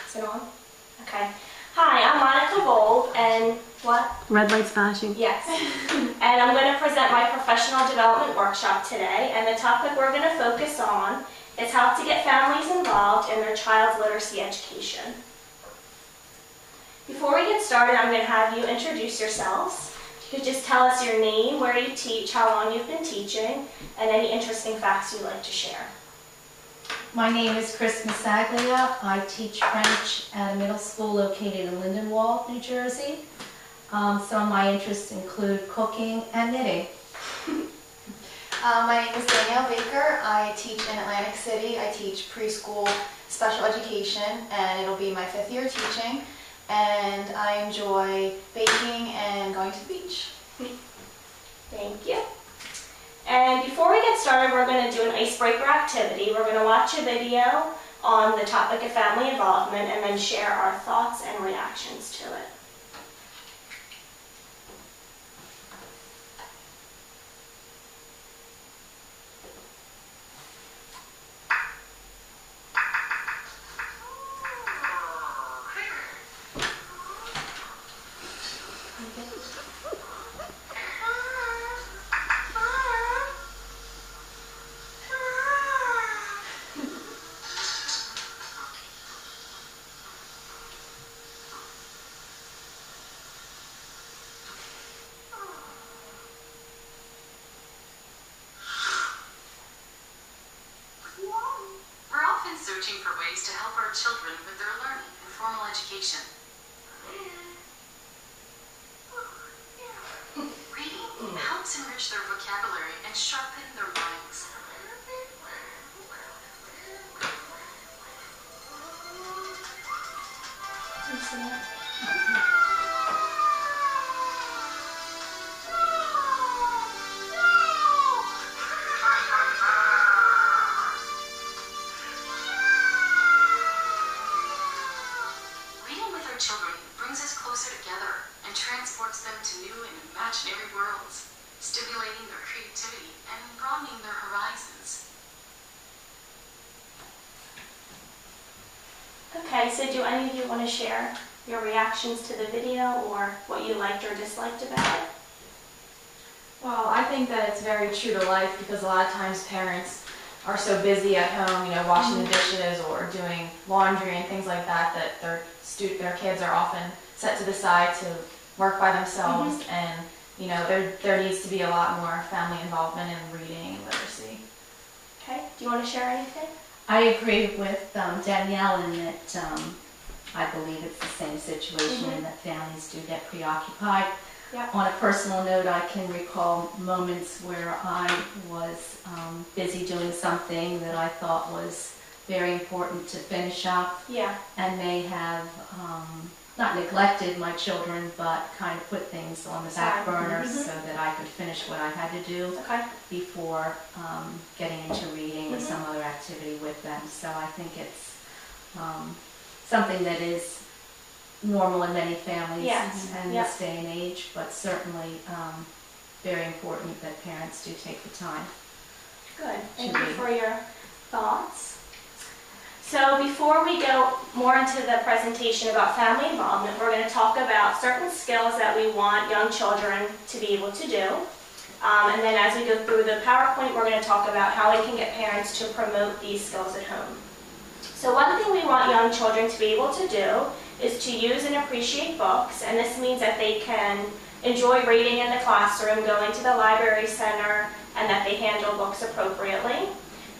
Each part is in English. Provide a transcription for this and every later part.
Is it on? Okay. Hi, I'm Monica Volb, and what? Red light's flashing. Yes. And I'm going to present my professional development workshop today, and the topic we're going to focus on is how to get families involved in their child's literacy education. Before we get started, I'm going to have you introduce yourselves. You could just tell us your name, where you teach, how long you've been teaching, and any interesting facts you'd like to share. My name is Chris Masaglia. I teach French at a middle school located in Lindenwold, New Jersey. Some of my interests include cooking and knitting. My name is Danielle Baker. I teach in Atlantic City. I teach preschool special education, and it'll be my 5th year teaching. And I enjoy baking and going to the beach. Thank you. And before we get started, we're going to do an icebreaker activity. We're going to watch a video on the topic of family involvement and then share our thoughts and reactions to it. Searching for ways to help our children with their learning and formal education. Reading helps enrich their vocabulary and sharpen their minds. Children brings us closer together and transports them to new and imaginary worlds, stimulating their creativity and broadening their horizons. Okay, so do any of you want to share your reactions to the video or what you liked or disliked about it? Well, I think that it's very true to life because a lot of times parents are so busy at home, washing the dishes or doing laundry and things like that, that their kids are often set to the side to work by themselves, and there needs to be a lot more family involvement in reading and literacy. Okay, do you want to share anything? I agree with Danielle in that I believe it's the same situation and that families do get preoccupied. Yeah. On a personal note, I can recall moments where I was busy doing something that I thought was very important to finish up, and may have not neglected my children, but kind of put things on the back burner so that I could finish what I had to do before getting into reading or some other activity with them. So I think it's something that is normal in many families in this day and age, but certainly very important that parents do take the time. Good. Thank you for your thoughts. So before we go more into the presentation about family involvement, we're going to talk about certain skills that we want young children to be able to do. And then as we go through the PowerPoint, we're going to talk about how we can get parents to promote these skills at home. So one thing we want young children to be able to do is to use and appreciate books, and this means that they can enjoy reading in the classroom, going to the library center, and that they handle books appropriately.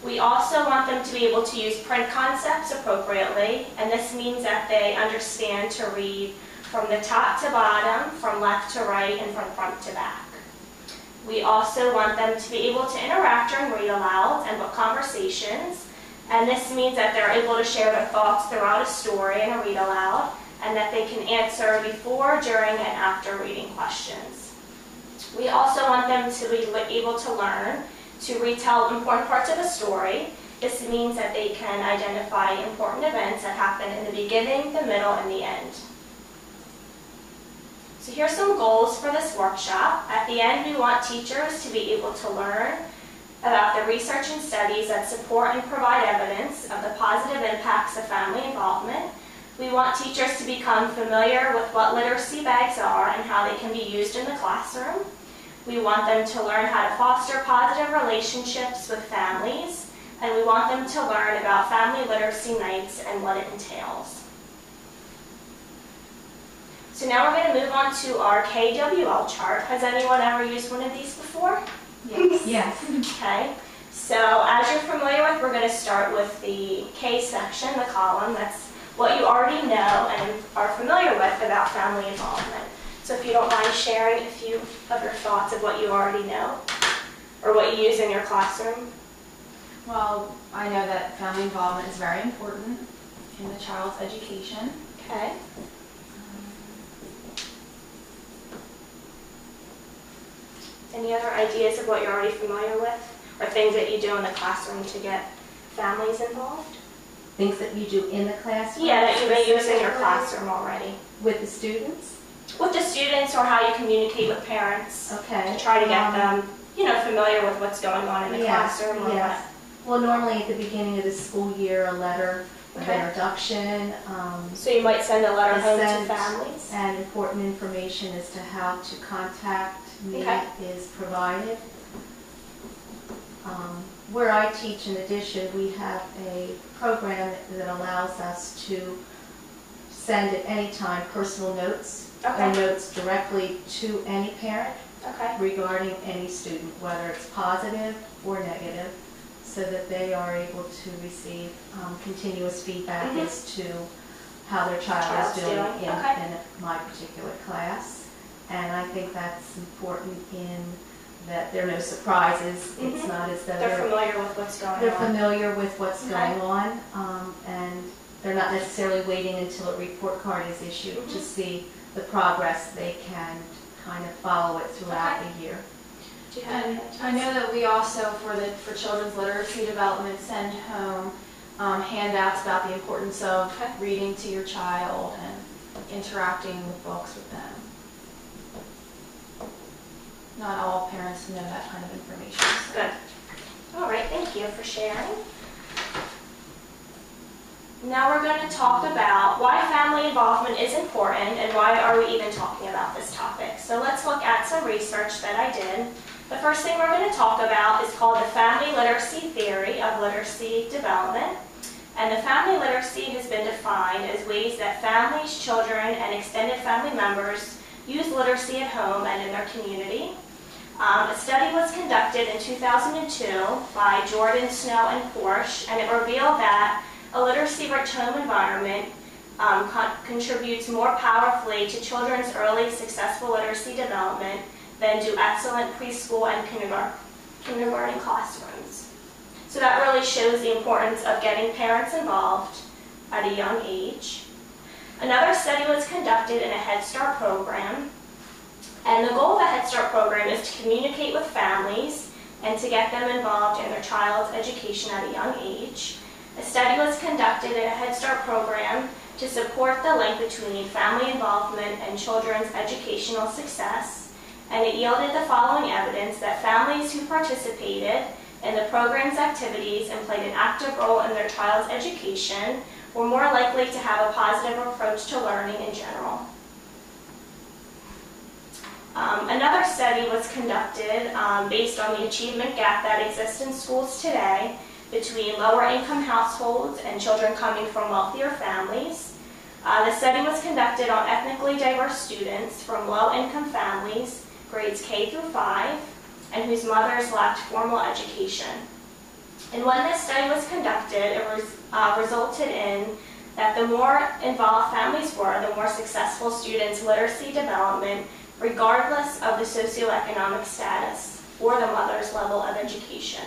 We also want them to be able to use print concepts appropriately, and this means that they understand to read from the top to bottom, from left to right, and from front to back. We also want them to be able to interact during read alouds and book conversations, and this means that they're able to share their thoughts throughout a story in a read aloud, and that they can answer before, during, and after reading questions. We also want them to be able to learn to retell important parts of a story. This means that they can identify important events that happen in the beginning, the middle, and the end. So here's some goals for this workshop. At the end, we want teachers to be able to learn about the research and studies that support and provide evidence of the positive impacts of family involvement. We want teachers to become familiar with what literacy bags are and how they can be used in the classroom. We want them to learn how to foster positive relationships with families, and we want them to learn about family literacy nights and what it entails. So now we're going to move on to our KWL chart. Has anyone ever used one of these before? Yes. Yes. Okay. So as you're familiar with, we're going to start with the K section, the column. That's what you already know and are familiar with about family involvement. So if you don't mind sharing a few of your thoughts of what you already know or what you use in your classroom. Well, I know that family involvement is very important in the child's education. Okay. Any other ideas of what you're already familiar with or things that you do in the classroom to get families involved? Things that you do in the classroom? Yeah, that you may use in your classroom already. With the students? With the students, or how you communicate with parents. Okay. To try to get them, familiar with what's going on in the classroom. Or yes. Well, normally at the beginning of the school year, a letter of introduction. So you might send a letter home to families. And important information as to how to contact me is provided. Where I teach, in addition, we have a program that allows us to send at any time personal notes or notes directly to any parent regarding any student, whether it's positive or negative, so that they are able to receive continuous feedback as to how their child is doing in my particular class. And I think that's important in that there are no surprises. It's not as though they're familiar with what's going on. They're familiar with what's going on, and they're not necessarily waiting until a report card is issued to see the progress. They can kind of follow it throughout the year. And I know that we also, for children's literacy development, send home handouts about the importance of reading to your child and interacting with books with them. Not all parents know that kind of information. So. Good. All right, thank you for sharing. Now we're going to talk about why family involvement is important and why are we even talking about this topic. So let's look at some research that I did. The first thing we're going to talk about is called the family literacy theory of literacy development. And the family literacy has been defined as ways that families, children, and extended family members use literacy at home and in their community. A study was conducted in 2002 by Jordan, Snow, and Porsche, and it revealed that a literacy-rich home environment contributes more powerfully to children's early successful literacy development than do excellent preschool and kindergarten classrooms. So that really shows the importance of getting parents involved at a young age. Another study was conducted in a Head Start program. And the goal of the Head Start program is to communicate with families and to get them involved in their child's education at a young age. A study was conducted in a Head Start program to support the link between family involvement and children's educational success, and it yielded the following evidence that families who participated in the program's activities and played an active role in their child's education were more likely to have a positive approach to learning in general. Another study was conducted based on the achievement gap that exists in schools today between lower income households and children coming from wealthier families. The study was conducted on ethnically diverse students from low income families, grades K through 5, and whose mothers lacked formal education. And when this study was conducted, it resulted in that the more involved families were, the more successful students' literacy development, regardless of the socioeconomic status or the mother's level of education.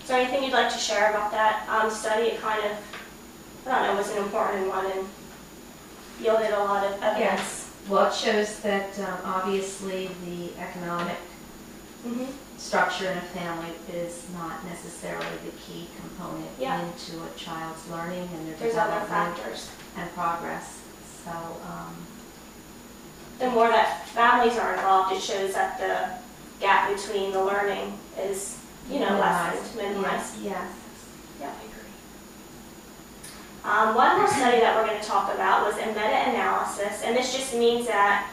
Is there anything you'd like to share about that study? It kind of, was an important one and yielded a lot of evidence. Yes. Well, it shows that obviously the economic structure in a family is not necessarily the key component into a child's learning and their development factors and progress. So. The more that families are involved, it shows that the gap between the learning is, lessened, minimized. Yes. Yeah, I agree. One more study that we're going to talk about was a meta-analysis, and this just means that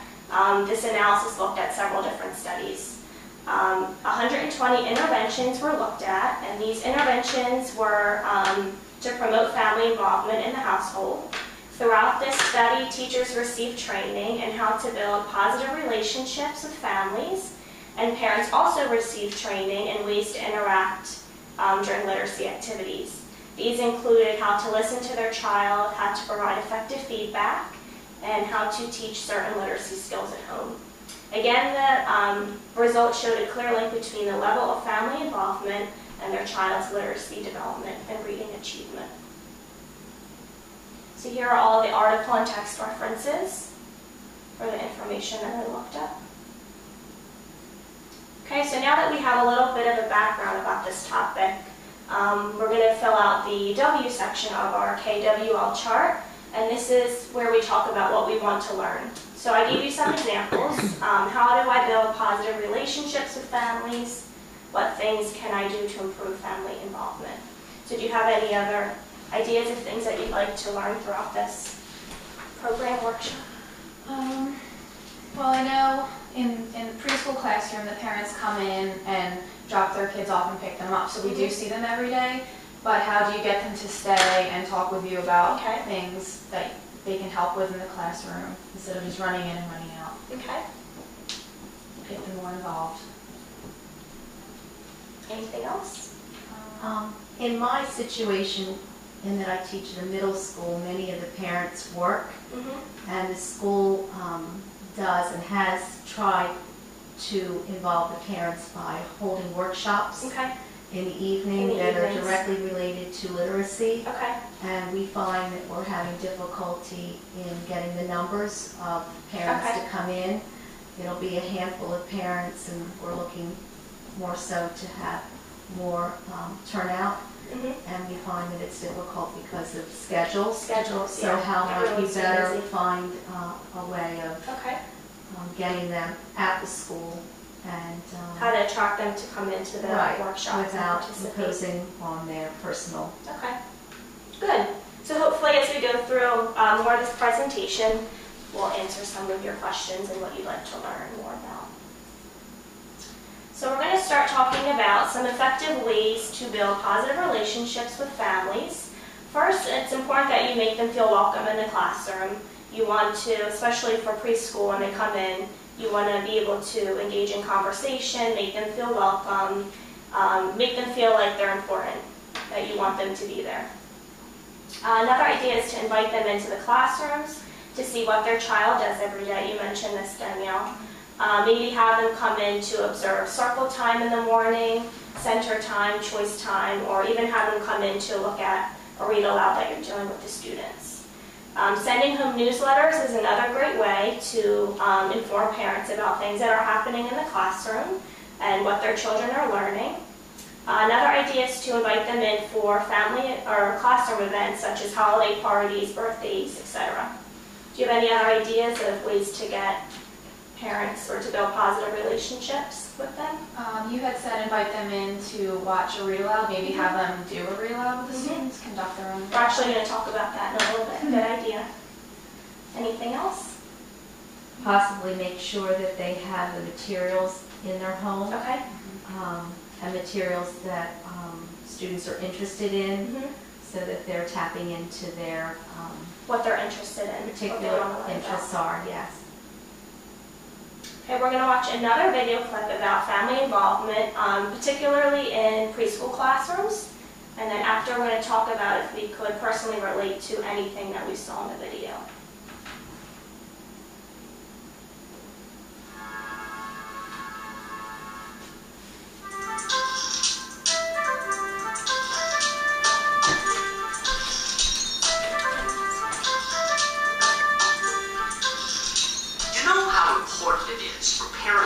this analysis looked at several different studies. 120 interventions were looked at, and these interventions were to promote family involvement in the household. Throughout this study, teachers received training in how to build positive relationships with families, and parents also received training in ways to interact during literacy activities. These included how to listen to their child, how to provide effective feedback, and how to teach certain literacy skills at home. Again, the results showed a clear link between the level of family involvement and their child's literacy development and reading achievement. So here are all the article and text references for the information that I looked up. Okay, so now that we have a little bit of a background about this topic, we're going to fill out the W section of our KWL chart, and this is where we talk about what we want to learn. So I gave you some examples. How do I build positive relationships with families? What things can I do to improve family involvement? So do you have any other ideas of things that you'd like to learn throughout this program workshop? Well, I know in the preschool classroom, the parents come in and drop their kids off and pick them up, so we do see them every day. But how do you get them to stay and talk with you about things that they can help with in the classroom instead of just running in and running out? Okay. Get them more involved. Anything else? In my situation, in that I teach at a middle school, many of the parents work, and the school does and has tried to involve the parents by holding workshops in the evening that are directly related to literacy. And we find that we're having difficulty in getting the numbers of parents to come in. It'll be a handful of parents, and we're looking more so to have more turnout. And we find that it's difficult because of schedules. So how might we better find a way of getting them at the school and how to attract them to come into the workshop without imposing on their personal. Okay, good. So hopefully as we go through more of this presentation, we'll answer some of your questions and what you'd like to learn more about. So we're going to start talking about some effective ways to build positive relationships with families. First, it's important that you make them feel welcome in the classroom. You want to, especially for preschool when they come in, you want to be able to engage in conversation, make them feel welcome, make them feel like they're important, that you want them to be there. Another idea is to invite them into the classrooms to see what their child does every day. You mentioned this, Danielle. Maybe have them come in to observe circle time in the morning, center time, choice time, or even have them come in to look at a read aloud that you're doing with the students. Sending home newsletters is another great way to inform parents about things that are happening in the classroom and what their children are learning. Another idea is to invite them in for family or classroom events such as holiday parties, birthdays, etc. Do you have any other ideas of ways to get parents or to build positive relationships with them? You had said invite them in to watch a read aloud, maybe have them do a read aloud with the students, conduct their own. We're actually going to talk about that in a little bit. Good idea. Anything else? Possibly make sure that they have the materials in their home. And materials that students are interested in, so that they're tapping into their what they're interested in, particular interests are, yes. Okay, we're going to watch another video clip about family involvement, particularly in preschool classrooms. And then after, we're going to talk about if we could personally relate to anything that we saw in the video.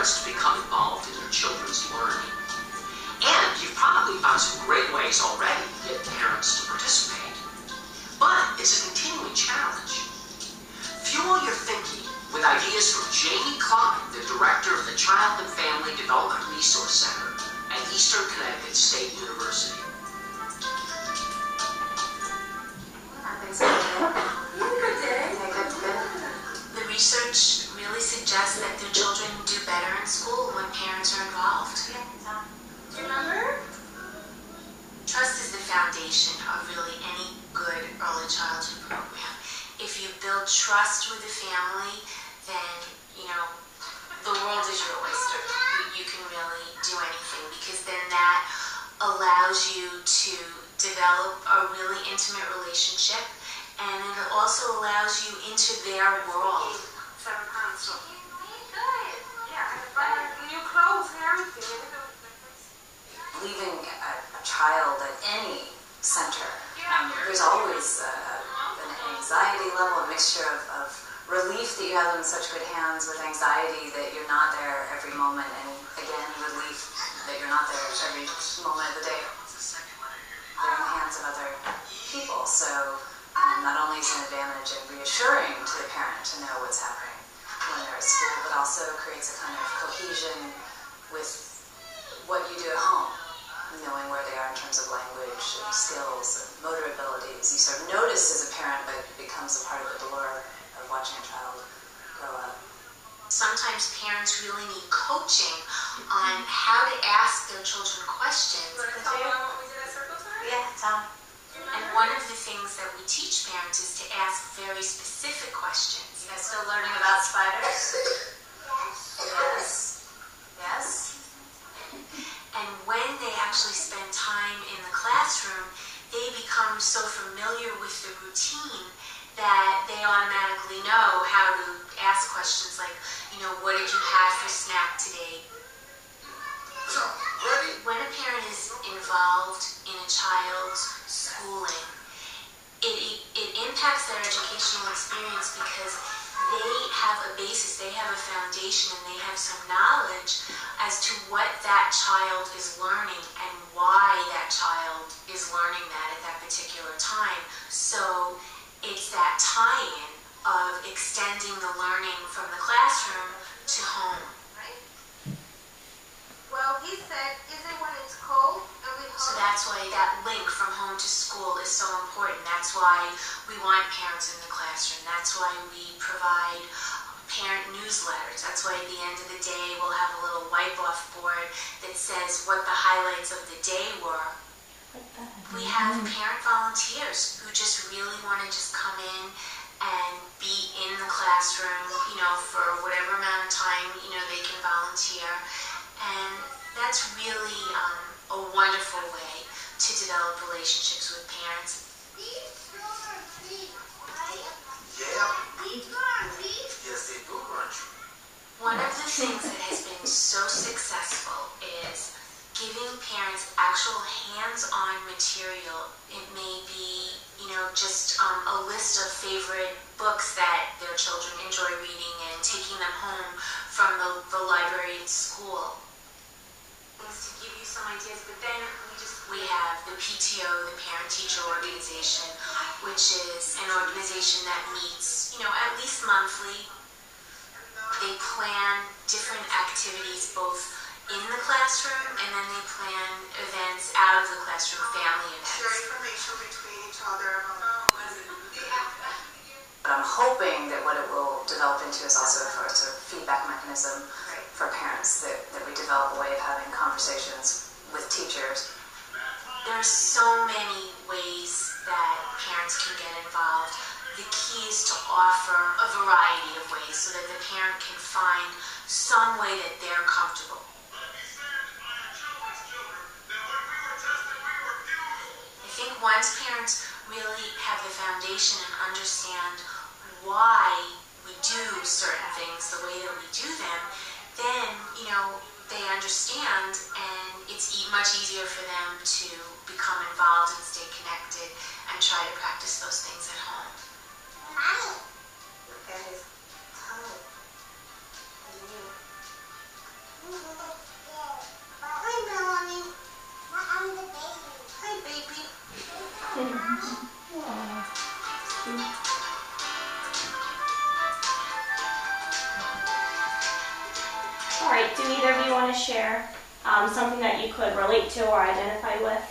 To become involved in their children's learning. And you've probably found some great ways already to get parents to participate. But it's a continuing challenge. Fuel your thinking with ideas from Jamie Klein, the director of the Child and Family Development Resource Center at Eastern Connecticut State University. One of our things foundation of really any good early childhood program. If you build trust with the family, then, you know, the world is your oyster. You can really do anything, because then that allows you to develop a really intimate relationship, and it also allows you into their world. 7 pounds. Good. Yeah, I bought new clothes and everything. Leaving a child at any center, there's always an anxiety level, a mixture of relief that you have them in such good hands, with anxiety that you're not there every moment, and again, relief that you're not there every moment of the day. They're in the hands of other people, so not only is it an advantage and reassuring to the parent to know what's happening when they're at school, but also creates a kind of cohesion with what you do at home, knowing where they are in terms of language and skills and motor abilities. You sort of notice as a parent, but it becomes a part of the allure of watching a child grow up. Sometimes parents really need coaching on how to ask their children questions. Yeah, Tom. And one of the things that we teach parents is to ask very specific questions. You guys still learning about spiders? Yes. Yes? And when they actually spend time in the classroom, they become so familiar with the routine that they automatically know how to ask questions like, you know, what did you have for snack today? When a parent is involved in a child's schooling, it impacts their educational experience, because they have a basis, they have a foundation, and they have some knowledge as to what that child is learning and why that child is learning that at that particular time. So it's that tie-in of extending the learning from the classroom to home. Well, he said, is it when it's cold and we So that's why that link from home to school is so important. That's why we want parents in the classroom. That's why we provide parent newsletters. That's why at the end of the day we'll have a little wipe-off board that says what the highlights of the day were. We have parent volunteers who just really want to just come in and be in the classroom, you know, for whatever amount of time, you know, they can volunteer. And that's really a wonderful way to develop relationships with parents. Yes, they do crunch. One of the things that has been so successful is giving parents actual hands-on material. It may be, you know, just a list of favorite books that their children enjoy reading and taking them home from the library at school. To give you some ideas, but then we have the PTO, the Parent-Teacher Organization, which is an organization that meets, you know, at least monthly. They plan different activities both in the classroom, and then they plan events out of the classroom, family events. share information between each other about But I'm hoping that what it will develop into is also a sort of feedback mechanism for parents, that we develop a way of having conversations with teachers. There's so many ways that parents can get involved. The key is to offer a variety of ways so that the parent can find some way that they're comfortable. I think once parents really have the foundation and understand why we do certain things the way that we do them, then, you know, they understand, and it's much easier for them to become involved and stay connected and try to practice those things at home. Hi, Melanie. I'm the baby. Hi, baby. All right, do either of you want to share something that you could relate to or identify with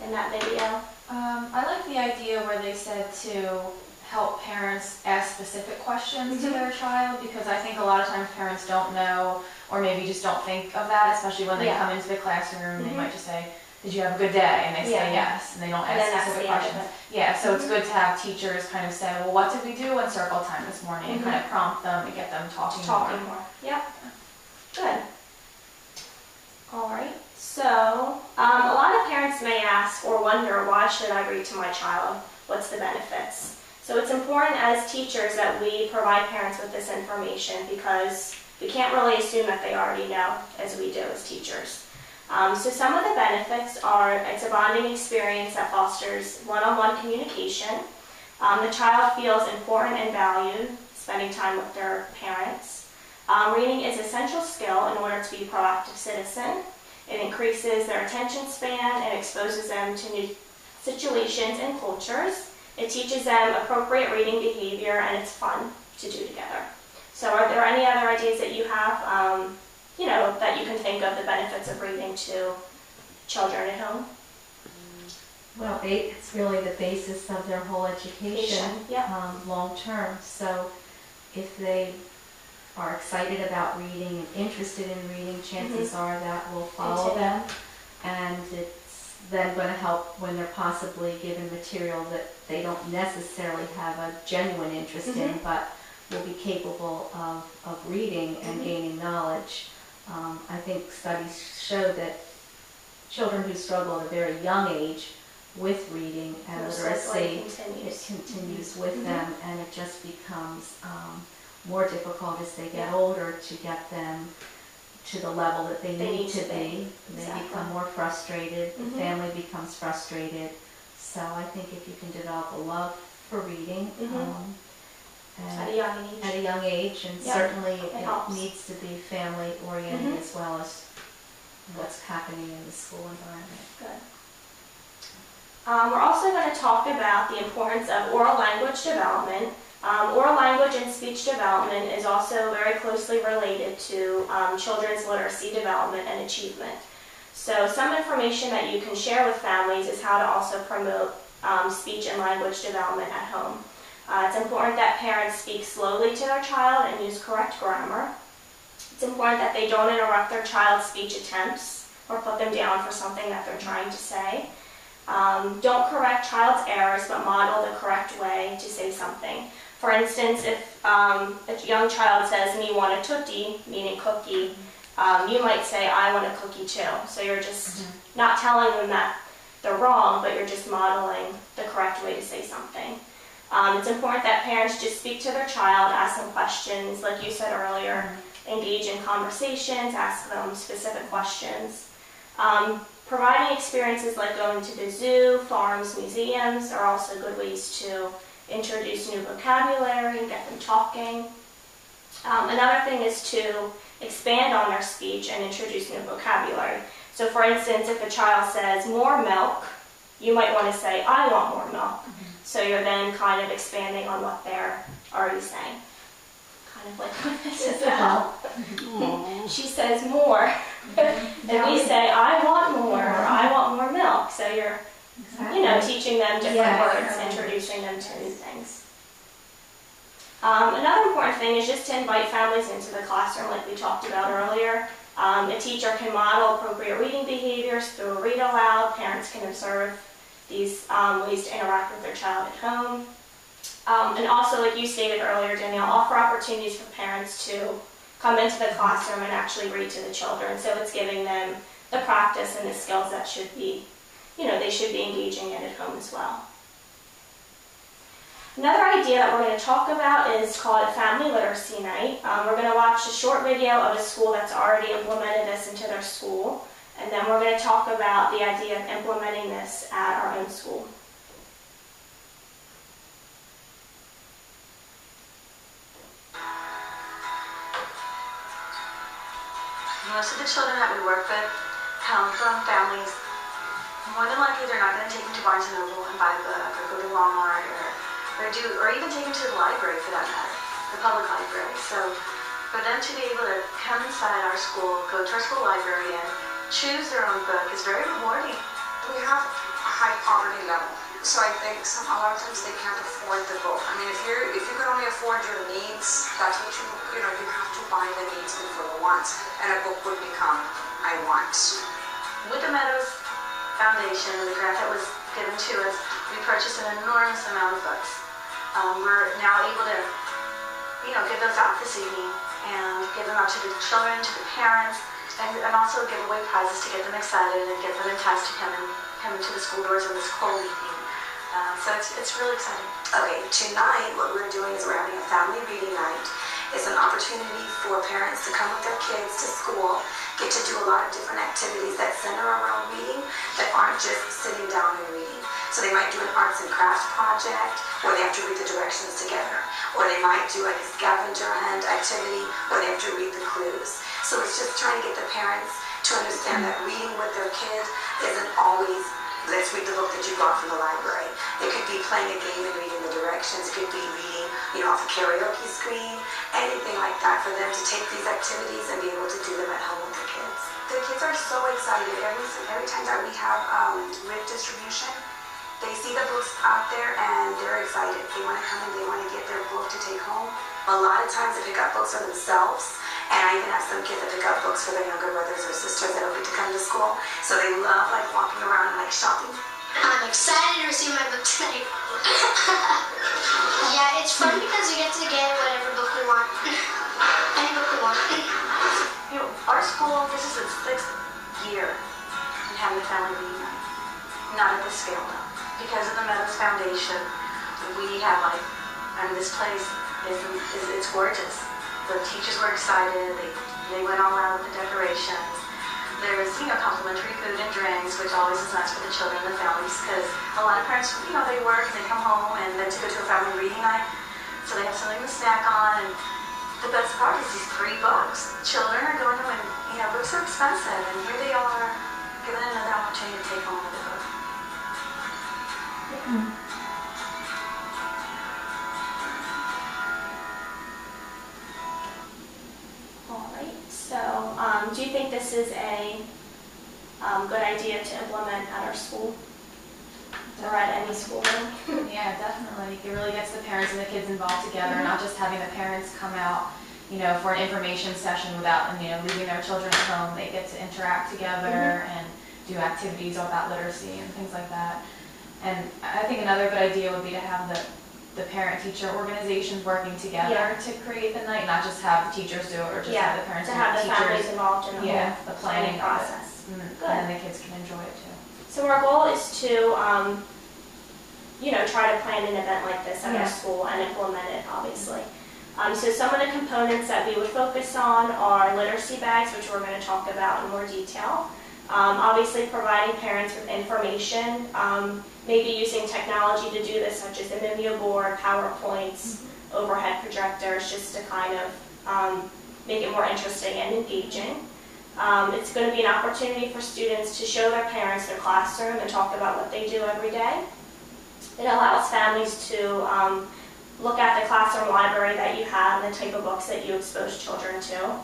in that video? I like the idea where they said to help parents ask specific questions to their child, because I think a lot of times parents don't know, or maybe just don't think of that, especially when they come into the classroom. They might just say, did you have a good day? And they say Yeah. yes, and they don't And ask then that's specific the end of questions. it. Yeah, so it's good to have teachers kind of say, well, what did we do in circle time this morning? And kind of prompt them and get them talking more. Yep. Good. All right. So a lot of parents may ask or wonder, why should I read to my child? What's the benefits? So it's important as teachers that we provide parents with this information, because we can't really assume that they already know, as we do as teachers. So some of the benefits are, it's a bonding experience that fosters one-on-one communication. The child feels important and valued, spending time with their parents. Reading is an essential skill in order to be a proactive citizen. It increases their attention span and exposes them to new situations and cultures. It teaches them appropriate reading behavior, and it's fun to do together. So are there any other ideas that you have, that you can think of the benefits of reading to children at home? Well, it's really the basis of their whole education, long term. So if they are excited about reading and interested in reading, chances are that will follow them, and it's then going to help when they're possibly given material that they don't necessarily have a genuine interest in, but will be capable of reading and gaining knowledge. I think studies show that children who struggle at a very young age with reading and literacy, it continues with them, and it just becomes more difficult as they get older to get them to the level that they need to be. They become more frustrated, the family becomes frustrated. So I think if you can develop a love for reading at a young age, and certainly it needs to be family oriented as well as what's happening in the school environment. Good. We're also going to talk about the importance of oral language development. Oral language and speech development is also very closely related to children's literacy development and achievement. So some information that you can share with families is how to also promote speech and language development at home. It's important that parents speak slowly to their child and use correct grammar. It's important that they don't interrupt their child's speech attempts or put them down for something that they're trying to say. Don't correct child's errors, but model the correct way to say something. For instance, if a young child says, "me want a tootie," meaning cookie, you might say, "I want a cookie too." So you're just not telling them that they're wrong, but you're just modeling the correct way to say something. It's important that parents just speak to their child, ask them questions, like you said earlier, engage in conversations, ask them specific questions. Providing experiences like going to the zoo, farms, museums are also good ways to introduce new vocabulary and get them talking. Another thing is to expand on their speech and introduce new vocabulary. So for instance, if a child says more milk, you might want to say, "I want more milk." So you're then kind of expanding on what they're already saying. Kind of like with this as well. She says more. And we say, "I want more," or "I want more milk." So you're teaching them different words, introducing them to new things. Another important thing is just to invite families into the classroom, like we talked about earlier. A teacher can model appropriate reading behaviors through a read aloud. Parents can observe these ways to interact with their child at home. And also, like you stated earlier, Danielle, offer opportunities for parents to come into the classroom and actually read to the children. So it's giving them the practice and the skills that should be, they should be engaging in at home as well. Another idea that we're going to talk about is called a Family Literacy Night. We're going to watch a short video of a school that's already implemented this into their school, and then we're going to talk about the idea of implementing this at our own school. Most of the children that we work with come from families, more than likely they're not going to take them to Barnes & Noble and buy a book, or go to Walmart, or even take them to the library for that matter, the public library. So for them to be able to come inside our school, go to our school library and choose their own book is very rewarding. We have a high poverty level, so I think a lot of times they can't afford the book. I mean, if you can only afford your needs, that's what you have to buy the needs before the wants, and a book would become I want. With the Meadows Foundation, the grant that was given to us, we purchased an enormous amount of books. We're now able to, give those out this evening and give them out to the children, to the parents, and also give away prizes to get them excited and get them enticed to come into the school doors on this cold evening. So it's really exciting. Okay, tonight what we're doing is we're having a family reading night. It's an opportunity for parents to come with their kids to school, get to do a lot of different activities that center around reading that aren't just sitting down and reading. So they might do an arts and crafts project where they have to read the directions together. Or they might do like a scavenger hunt activity where they have to read the clues. So it's just trying to get the parents to understand that reading with their kids isn't always, let's read the book that you brought from the library. It could be playing a game and reading the directions. It could be reading, off a karaoke screen, anything like that for them to take these activities and be able to do them at home with their kids. The kids are so excited. Every time that we have RIP distribution, they see the books out there and they're excited. They want to come and they want to get their book to take home. A lot of times they pick up books for themselves. And I even have some kids that pick up books for their younger brothers or sisters that don't get to come to school. So they love walking around and shopping. I'm excited to receive my book tonight. Yeah, it's fun because we get to get whatever book we want. Any book we want. Our school, this is its 6th year in having a family reading night. Not at this scale though. Because of the Meadows Foundation, we have this place it's gorgeous. The teachers were excited. They went all out with the decorations. There's, complimentary food and drinks, which always is nice for the children and the families, because a lot of parents, they work, they come home, and then to go to a family reading night, so they have something to snack on. And the best part is these free books. Children are going home, and books are expensive, and here they are, given another opportunity to take home another book. So, do you think this is a good idea to implement at our school or at any school? Yeah, definitely. It really gets the parents and the kids involved together, not just having the parents come out, for an information session without, leaving their children at home. They get to interact together and do activities about literacy and things like that. And I think another good idea would be to have the parent-teacher organizations working together to create the night, not just have the teachers do it or just have the parents to and have the the teachers. families involved in the whole the planning process. Good. And then the kids can enjoy it too. So our goal is to, try to plan an event like this at our school and implement it, obviously. So some of the components that we would focus on are literacy bags, which we're going to talk about in more detail. Obviously providing parents with information, maybe using technology to do this, such as a Mimeo board, PowerPoints, overhead projectors, just to kind of make it more interesting and engaging. It's going to be an opportunity for students to show their parents their classroom and talk about what they do every day. It allows families to look at the classroom library that you have and the type of books that you expose children to.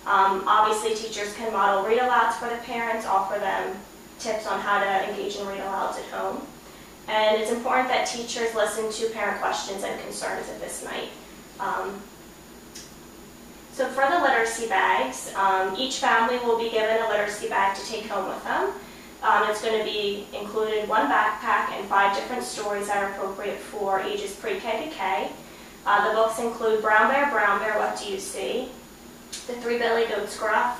Obviously, teachers can model read-alouds for the parents, offer them tips on how to engage in read-alouds at home. And it's important that teachers listen to parent questions and concerns at this night. So for the literacy bags, each family will be given a literacy bag to take home with them. It's going to be included one backpack and 5 different stories that are appropriate for ages pre-K to K. The books include Brown Bear, What Do You See? The Three-Bellied Goat's Gruff,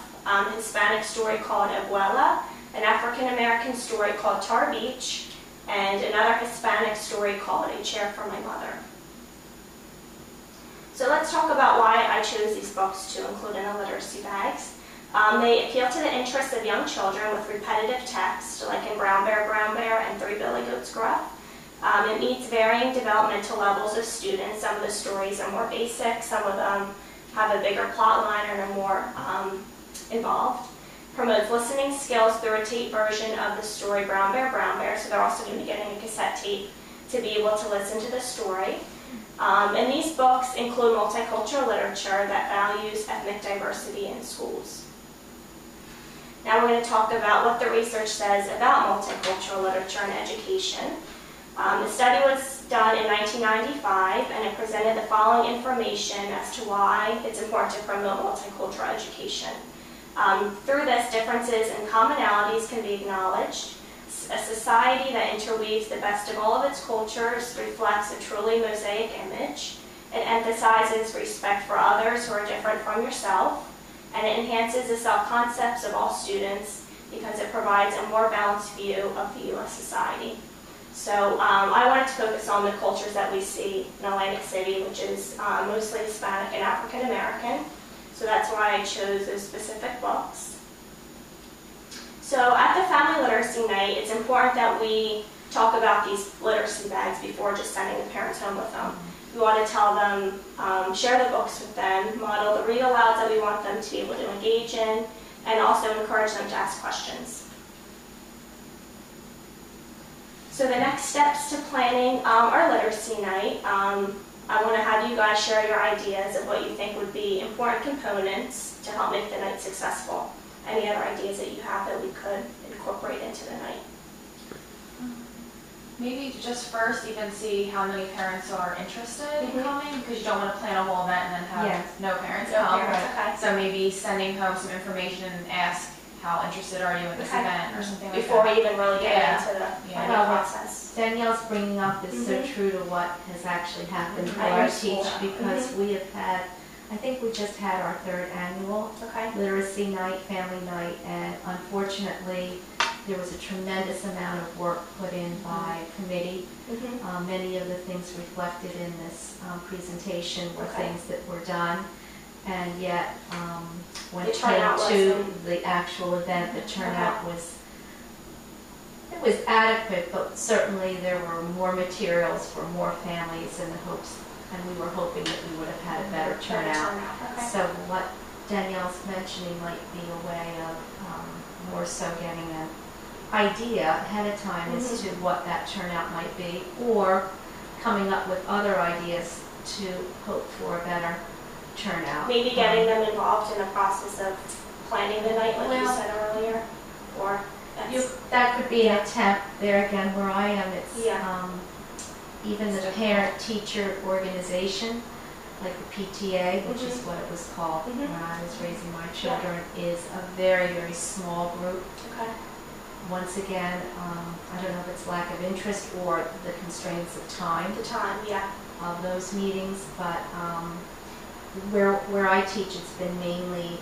Hispanic story called Abuela, an African-American story called Tar Beach, and another Hispanic story called A Chair for My Mother. So let's talk about why I chose these books to include in the literacy bags. They appeal to the interests of young children with repetitive text, like in Brown Bear, and Three-Bellied Goat's Gruff. It meets varying developmental levels of students. Some of the stories are more basic, some of them have a bigger plot line and are more involved. Promotes listening skills through a tape version of the story Brown Bear, so they're also going to be getting a cassette tape to be able to listen to the story. And these books include multicultural literature that values ethnic diversity in schools. Now we're going to talk about what the research says about multicultural literature in education. The study was done in 1995, and it presented the following information as to why it's important to promote multicultural education. Through this, differences and commonalities can be acknowledged. It's a society that interweaves the best of all of its cultures, reflects a truly mosaic image. It emphasizes respect for others who are different from yourself, and it enhances the self-concepts of all students because it provides a more balanced view of the U.S. society. So I wanted to focus on the cultures that we see in Atlantic City, which is mostly Hispanic and African American. So that's why I chose those specific books. So at the Family Literacy Night, it's important that we talk about these literacy bags before just sending the parents home with them. We want to tell them, share the books with them, model the read alouds that we want them to be able to engage in, and also encourage them to ask questions. So the next steps to planning our literacy night, I want to have you guys share your ideas of what you think would be important components to help make the night successful. Any other ideas that you have that we could incorporate into the night? Maybe just first even see how many parents are interested in coming, because you don't want to plan a whole event and then have no parents come. Okay. So maybe sending home some information and ask how interested are you in this event or something like that. Before we even really get into the planning process. Danielle's bringing up is so true to what has actually happened where I teach, because we have had, I think we just had our 3rd annual literacy night, family night, and unfortunately there was a tremendous amount of work put in by committee. Many of the things reflected in this presentation were things that were done, and yet when it came to the actual event, the turnout was adequate, but certainly there were more materials for more families in the hopes, and we were hoping that we would have had a better turnout. So what Danielle's mentioning might be a way of more so getting an idea ahead of time as to what that turnout might be, or coming up with other ideas to hope for a better turnout. Maybe getting them involved in the process of planning the night, like you said earlier, or that could be an attempt. There again, where I am, it's even the parent-teacher organization, like the PTA, which is what it was called when I was raising my children, is a very, very small group. Once again, I don't know if it's lack of interest or the constraints of time. Of those meetings, but where I teach, it's been mainly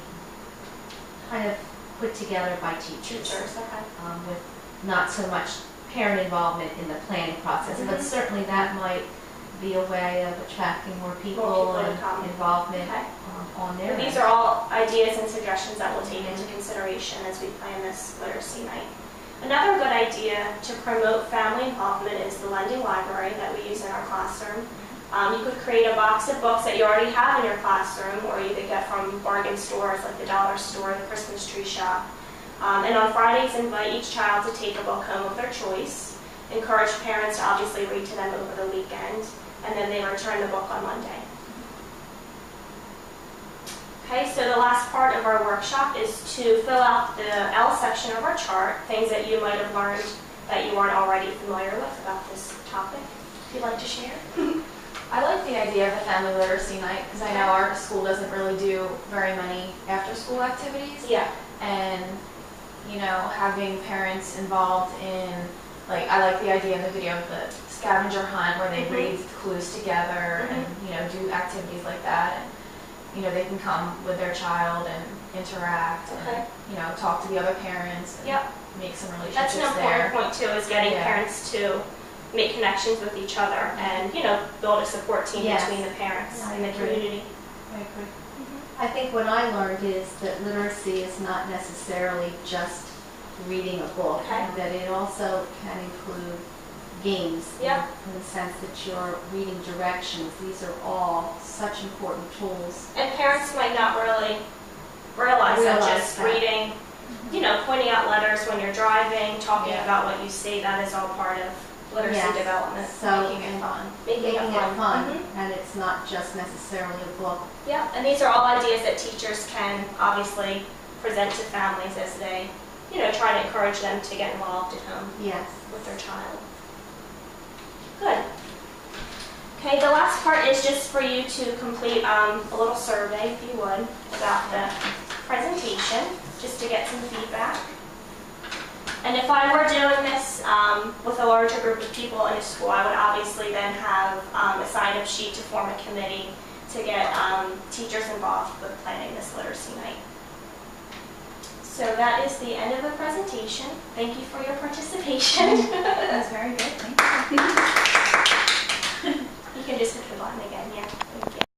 kind of put together by teachers, with not so much parent involvement in the planning process, but certainly that might be a way of attracting more people and involvement on their end. These are all ideas and suggestions that we'll take into consideration as we plan this literacy night. Another good idea to promote family involvement is the lending library that we use in our classroom. You could create a box of books that you already have in your classroom, or you could get from bargain stores like the dollar store, the Christmas tree shop. And on Fridays, invite each child to take a book home of their choice. Encourage parents to obviously read to them over the weekend, and then they return the book on Monday. Okay, so the last part of our workshop is to fill out the L section of our chart, things that you might have learned that you weren't already familiar with about this topic. If you'd like to share. I like the idea of a family literacy night, because I know our school doesn't really do very many after-school activities. And, you know, having parents involved in, like, I like the idea in the video of the scavenger hunt where they read the clues together and, you know, do activities like that. And, you know, they can come with their child and interact and, you know, talk to the other parents and make some relationships there. That's an important point, too, is getting parents to make connections with each other and, you know, build a support team between the parents and the community. I agree. I think what I learned is that literacy is not necessarily just reading a book, that it also can include games in the sense that you're reading directions. These are all such important tools. And parents might not really realize that just reading, you know, pointing out letters when you're driving, talking about what you say, that is all part of literacy development. So making it fun. Making it fun, and it's not just necessarily a book. And these are all ideas that teachers can obviously present to families as they, you know, try to encourage them to get involved at home with their child. Good. Okay, the last part is just for you to complete a little survey, if you would, about the presentation, just to get some feedback. And And if I were doing this with a larger group of people in a school, I would obviously then have a sign-up sheet to form a committee to get teachers involved with planning this literacy night. So that is the end of the presentation. Thank you for your participation. That was very good. Thank you. You can just hit the button again, yeah.